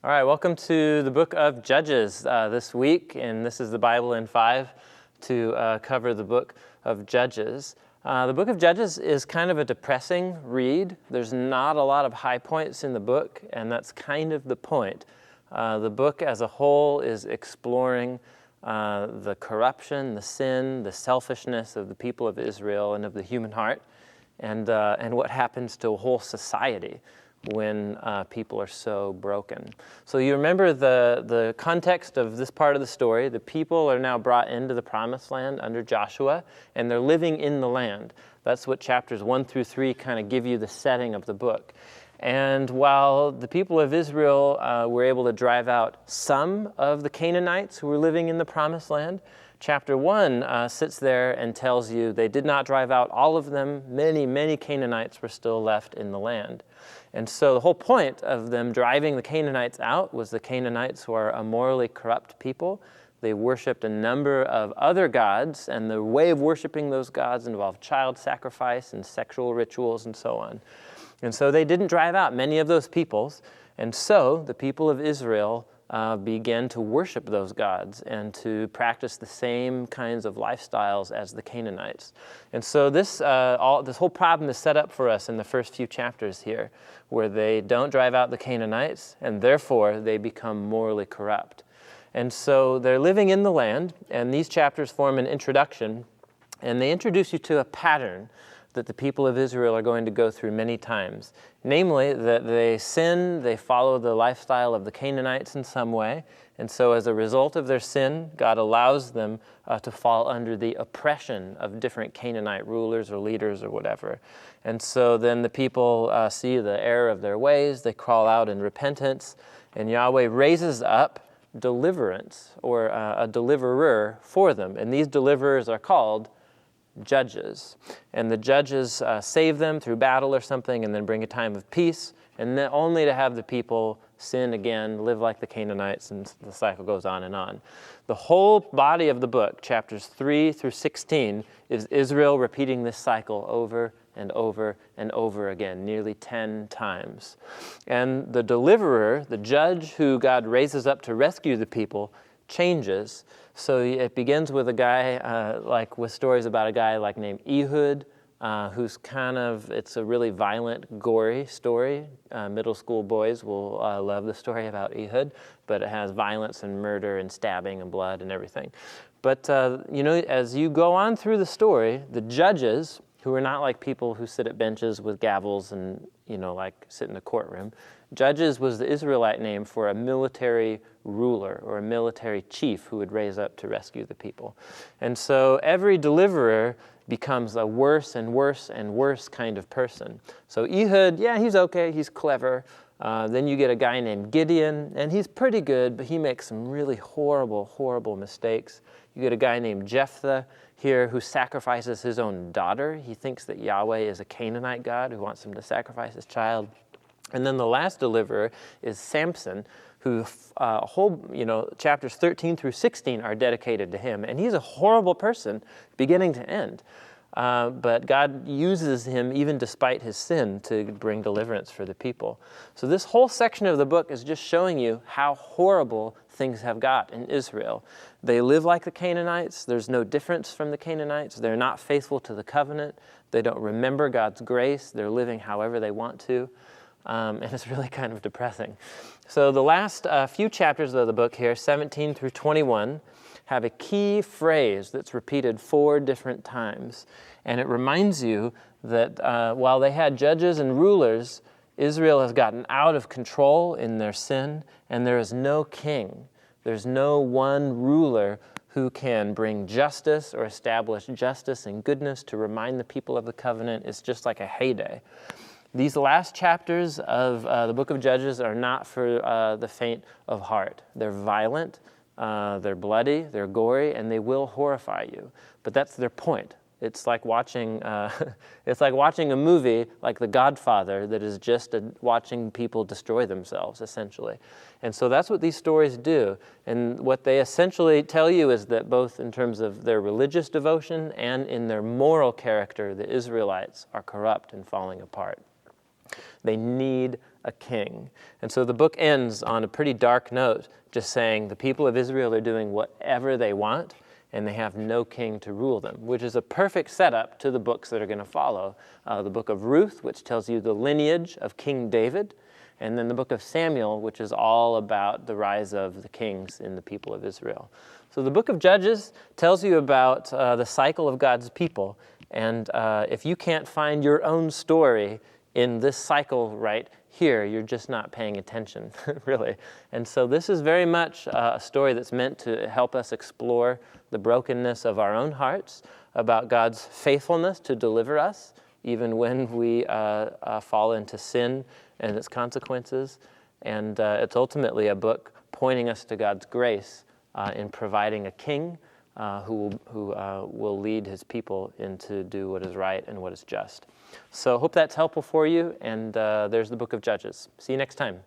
All right, welcome to the book of Judges this week, and this is the Bible in 5 to cover the book of Judges. The book of Judges is kind of a depressing read. There's not a lot of high points in the book, and that's kind of the point. The book as a whole is exploring the corruption, the sin, the selfishness of the people of Israel and of the human heart, and what happens to a whole society when people are so broken. So you remember the context of this part of the story. The people are now brought into the promised land under Joshua, and they're living in the land. That's what chapters 1 through 3 kind of give you the setting of the book. And while the people of Israel were able to drive out some of the Canaanites who were living in the promised land, chapter 1 sits there and tells you they did not drive out all of them. Many, many Canaanites were still left in the land. And so the whole point of them driving the Canaanites out was the Canaanites who are a morally corrupt people. They worshipped a number of other gods, and the way of worshiping those gods involved child sacrifice and sexual rituals and so on. And so they didn't drive out many of those peoples. And so the people of Israel began to worship those gods and to practice the same kinds of lifestyles as the Canaanites. And so this whole problem is set up for us in the first few chapters here, where they don't drive out the Canaanites, and therefore they become morally corrupt. And so they're living in the land, and these chapters form an introduction, and they introduce you to a pattern that the people of Israel are going to go through many times. Namely, that they sin, they follow the lifestyle of the Canaanites in some way, and so as a result of their sin, God allows them to fall under the oppression of different Canaanite rulers or leaders or whatever. And so then the people see the error of their ways, they crawl out in repentance, and Yahweh raises up deliverance, or a deliverer for them. And these deliverers are called judges. And the judges save them through battle or something and then bring a time of peace, and then only to have the people sin again, live like the Canaanites, and the cycle goes on and on. The whole body of the book, chapters 3 through 16, is Israel repeating this cycle over and over and over again, nearly 10 times. And the deliverer, the judge who God raises up to rescue the people, changes. So it begins with a guy, with stories about a guy named Ehud, who's it's a really violent, gory story. Middle school boys will love the story about Ehud, but it has violence and murder and stabbing and blood and everything. But, as you go on through the story, the judges, who are not like people who sit at benches with gavels and, sit in a courtroom. Judges was the Israelite name for a military ruler or a military chief who would raise up to rescue the people. And so every deliverer becomes a worse and worse and worse kind of person. So Ehud, he's okay, he's clever. Then you get a guy named Gideon, and he's pretty good, but he makes some really horrible, horrible mistakes. You get a guy named Jephthah here who sacrifices his own daughter. He thinks that Yahweh is a Canaanite god who wants him to sacrifice his child. And then the last deliverer is Samson, who chapters 13 through 16 are dedicated to him. And he's a horrible person, beginning to end. But God uses him, even despite his sin, to bring deliverance for the people. So this whole section of the book is just showing you how horrible things have got in Israel. They live like the Canaanites. There's no difference from the Canaanites. They're not faithful to the covenant. They don't remember God's grace. They're living however they want to. And it's really kind of depressing. So the last few chapters of the book here, 17 through 21, have a key phrase that's repeated 4 different times. And it reminds you that while they had judges and rulers, Israel has gotten out of control in their sin, and there is no king. There's no one ruler who can bring justice or establish justice and goodness to remind the people of the covenant. It's just like a heyday. These last chapters of the book of Judges are not for the faint of heart. They're violent, they're bloody, they're gory, and they will horrify you. But that's their point. It's like watching a movie like The Godfather that is just watching people destroy themselves, essentially. And so that's what these stories do. And what they essentially tell you is that both in terms of their religious devotion and in their moral character, the Israelites are corrupt and falling apart. They need a king. And so the book ends on a pretty dark note, just saying the people of Israel are doing whatever they want, and they have no king to rule them, which is a perfect setup to the books that are going to follow. The book of Ruth, which tells you the lineage of King David, and then the book of Samuel, which is all about the rise of the kings in the people of Israel. So the book of Judges tells you about the cycle of God's people, and if you can't find your own story in this cycle right here, you're just not paying attention, really. And so this is very much a story that's meant to help us explore the brokenness of our own hearts, about God's faithfulness to deliver us, even when we fall into sin and its consequences. And it's ultimately a book pointing us to God's grace in providing a king who will lead his people into do what is right and what is just. So hope that's helpful for you, and there's the book of Judges. See you next time.